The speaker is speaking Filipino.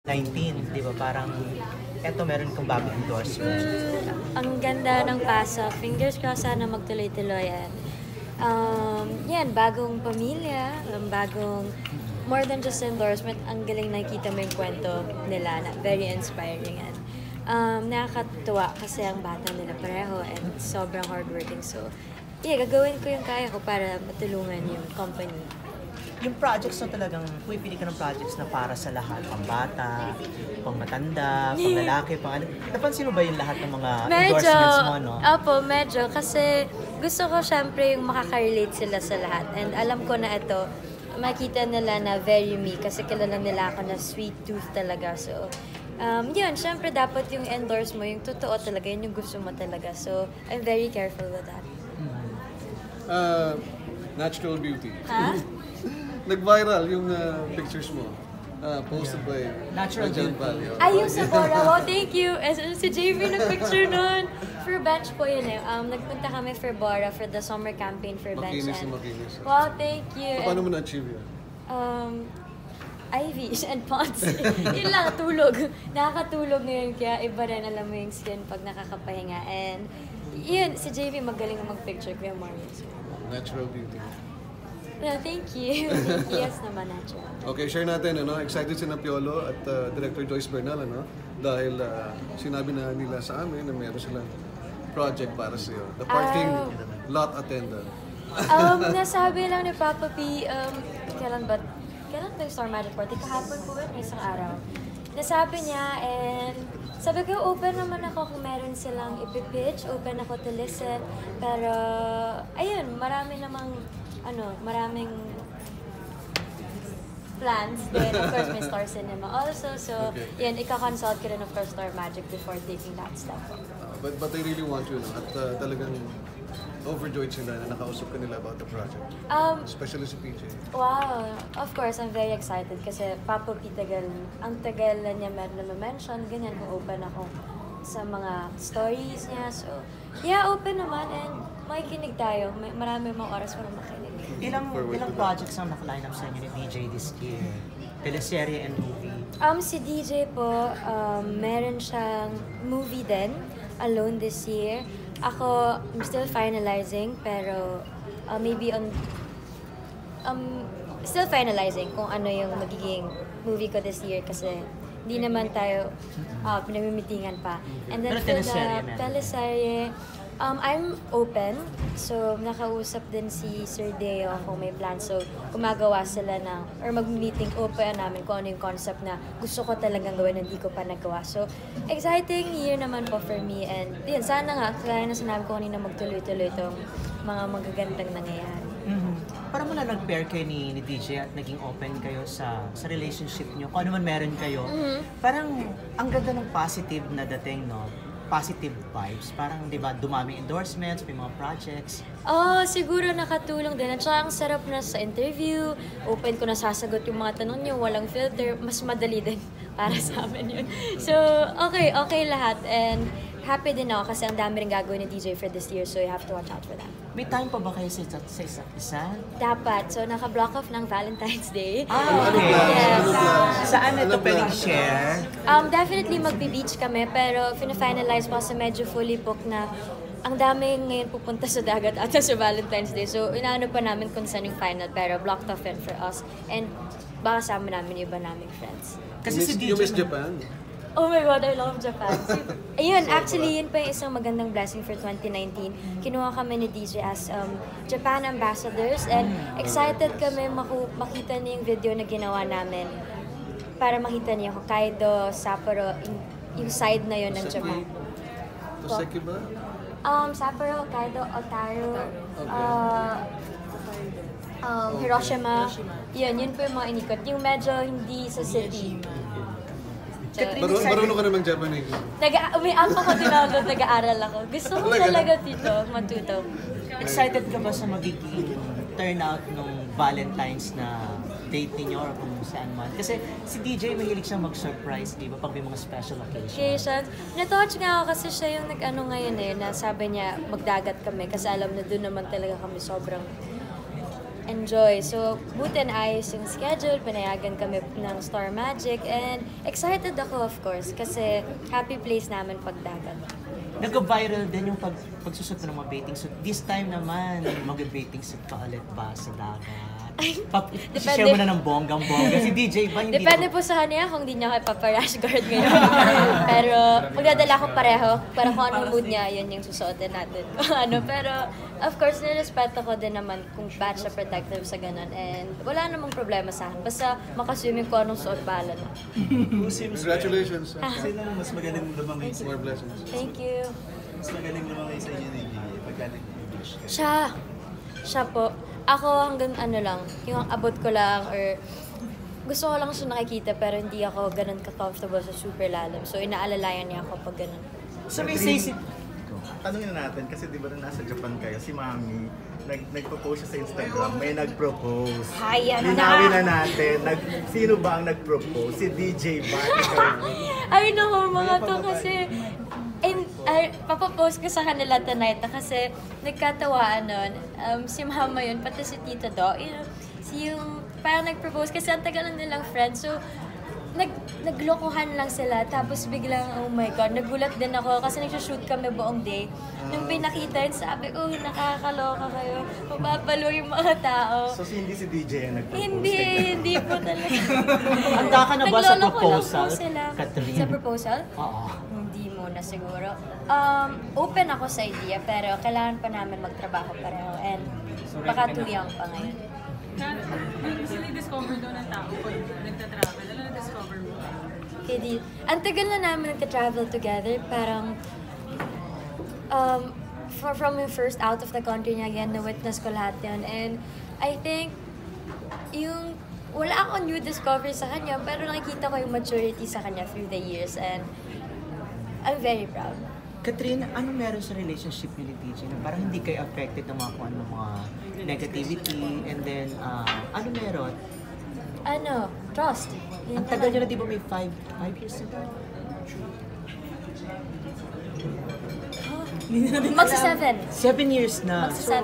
19, di ba? Parang, eto meron kang bagong endorsement. Ang ganda ng pasok. Fingers crossed sana magtuloy-tuloy yan. Yan, bagong pamilya, bagong, more than just endorsement, ang galing nakikita mo yung kwento nila na very inspiring and nakakatuwa kasi ang bata nila pareho and sobrang hardworking. So, yeah, gagawin ko yung kaya ko para matulungan yung company. Yung projects na talagang, pumipili ka ng projects na para sa lahat, pang bata, pang matanda, pang lalaki, pang ano. Napansin mo ba yung lahat ng mga endorsements mo, no? Opo, medyo. Kasi gusto ko syempre yung makaka-relate sila sa lahat. And alam ko na ito, makita nila na very me kasi kilala nila ako na sweet tooth talaga. So, yun, syempre dapat yung endorse mo, yung totoo talaga, yun yung gusto mo talaga. So, I'm very careful with that. Natural beauty. Ha? Nag-viral yung pictures mo. Posted by Natural Jan beauty. Valle. Ay, yung sa Bora. Oh, thank you. Si JV nag-picture nun. For bench po yun eh. Nagpunta kami for Bora for the summer campaign for bench. Makinis na makinis. Wow, thank you. Paano mo na-achieve yun? IV and Ponds. Yun lang, tulog. Nakakatulog ngayon kaya iba rin alam mo yung skin pag nakakapahinga. And yun, si JV magaling mag-picture ko yung morning. Natural beauty. Yeah, thank you. Thank you. Yes naman, natural. Okay, share natin, ano? Excited si Piolo at Director Joyce Bernal, ano? Dahil sinabi na nila sa amin na meron silang project para sa iyo. The parking lot attendant. Nasabi lang ni Papa P, kailan ba yung Star Magic Party? Kahapon po yun, isang araw. Nasabi niya, and sabi ko, open naman ako kung meron silang ipipitch, open ako to listen. Pero, ayun, maraming plans din. Of course, may Star Cinema also. So, yan, ika-consult ko rin of course Star Magic before taking that step. But I really want you, no? At talagang overjoyed sila na nakausap ka nila about the project. Especially si PJ. Wow! Of course, I'm very excited kasi Papa P ang tagal na niya meron na mention, ganyan kung open ako sa mga stories niya. So, yeah, open naman and makikinig tayo. Marami mga oras para makinig. Ilang projects ang naka-line up sa inyo ni DJ this year? Teleserye and movie? Si DJ po, meron siyang movie din, Alone this year. Ako, I'm still finalizing, pero maybe still finalizing kung ano yung magiging movie ko this year kasi hindi naman tayo pinamimitingan pa. And then for the teleserye, I'm open. So, nakausap din si Sir Deo kung may plan. So, gumagawa sila or mag-meeting open namin kung ano yung concept na gusto ko talagang gawin na hindi ko pa nagawa. So, exciting year naman po for me. And yun, sana nga, kaya na sinabi ko kanina magtuloy-tuloy itong mga magagandang nangyayari. Parang mula nag-pair kayo ni DJ at naging open kayo sa relationship nyo, kung ano man meron kayo, parang ang ganda ng positive na dating, no? Positive vibes. Parang, di ba, dumami endorsements, may mga projects. Siguro nakatulong din. At saka ang sarap na sa interview, open ko na sasagot yung mga tanong niyo, walang filter, mas madali din para sa amin yun. So, okay lahat. And happy din ako kasi ang dami rin gagawin ni DJ for this year, so you have to watch out for that. May time pa ba kayo sa isa't isa? Dapat. So, naka-block off ng Valentine's Day. Okay. Yes. Saan ito pwedeng share? Definitely magbe-beach kami, pero fina-finalize pa kasi medyo fully booked na. Ang dami ngayon pupunta sa dagat at sa Valentine's Day. So, inaano pa namin kung saan yung final, pero blocked off yun for us. And baka sama namin yung iba naming friends. Kasi si DJ You miss Japan? Oh my God, I love Japan. Ayun, actually, yun pa yung isang magandang blessing for 2019. Kinuha kami ni DJ as Japan ambassadors and excited kami makita niya yung video na ginawa namin para makita niya Hokkaido, Sapporo, yung side na yun ng Japan. Toseki ba? Sapporo, Hokkaido, Otaru, Hiroshima. Yun po yung mga inikot. Yung medyo hindi sa city. Marunong ka naman Japanese. May alpha ko tinawag, nag-aaral ako. Gusto ko talaga dito matuto. Excited ka ba sa magiging turnout nung Valentine's na date ninyo or kung saan man? Kasi si DJ mahilig siyang mag-surprise, di ba? Pag may mga special occasions. Na-touch nga ako kasi siya yung nag-ano ngayon na sabi niya magdagat kami kasi alam na doon naman talaga kami sobrang enjoy. So, buti na ayos yung schedule, pinayagan kami ng Star Magic, and excited ako of course, kasi happy place namin pagdagat. Nag-viral din yung pagsusot mo ng mga bathing suit. This time naman, mag-bathing suit ka ulit ba sa dagat? Share mo na ng bonggang-bongga. Si DJ ba hindi? Depende po sa kanya kung di niya kayo paparash guard ngayon. Pero magdadala ko pareho. Para kung anong mood niya, yun yung susuotin natin. Pero of course, nirespeto ko din naman kung batch siya protective sa ganun. And wala namang problema sa akin. Basta makaswimming ko anong suot, bahala na. Congratulations. Sino ang mas magaling lumangay sa More blessings. Thank you. Mas magaling lumangay sa inyo ni Gigi pagka nag-beach ka? Siya po. Ako hanggang lang, yung abot ko lang or gusto ko lang siya nakikita pero hindi ako ganun ka-comfortable sa super lalim. So inaalalayan niya ako pag ganun. So may say Tanungin na natin, kasi di ba na nasa Japan kayo, si Mami, nagpo-post siya sa Instagram, may nag-propose. Ayan na! Linawin na natin, sino ba ang nag-propose? Si DJ ba? Ay naku, mga to kasi papapost ko sa kanila tonight kasi nagkatawaan nun. Si Mama yun, pati si Tito Do, yung parang nag-propose kasi ang tagal na nilang friends. So, naglokohan lang sila, tapos biglang, oh my God, nagulat din ako kasi nag-shoot kami buong day. Nung pinakita yun, sabi ko, nakakaloka kayo, mapapalo yung mga tao. So, hindi si DJ ang nag-propose? Hindi po talaga. Handa ka na ba sa Nagloloko lang proposal, po sila. Catherine? Sa proposal? Oo. Hindi muna siguro. Open ako sa idea, pero kailangan pa namin magtrabaho pareho. And baka too young pa ngayon. Sila discover daw ng tao pag nagta-travel. Ano na-discover mo? Ang tagal na namin nagta-travel together. Parang, from yung first out of the country niya again, na-witness ko lahat yun. And I think, wala akong new discovery sa kanya, pero nakikita ko yung maturity sa kanya through the years. And I'm very proud. Catherine, ano meron sa relationship niyo ni DJ na parang hindi kayo affected ng mga kung ano mga negativity, and then ano meron? Trust. Ang tagal niyo na, di ba may 5 years na? Magsa 7. 7 years na. Magsa 7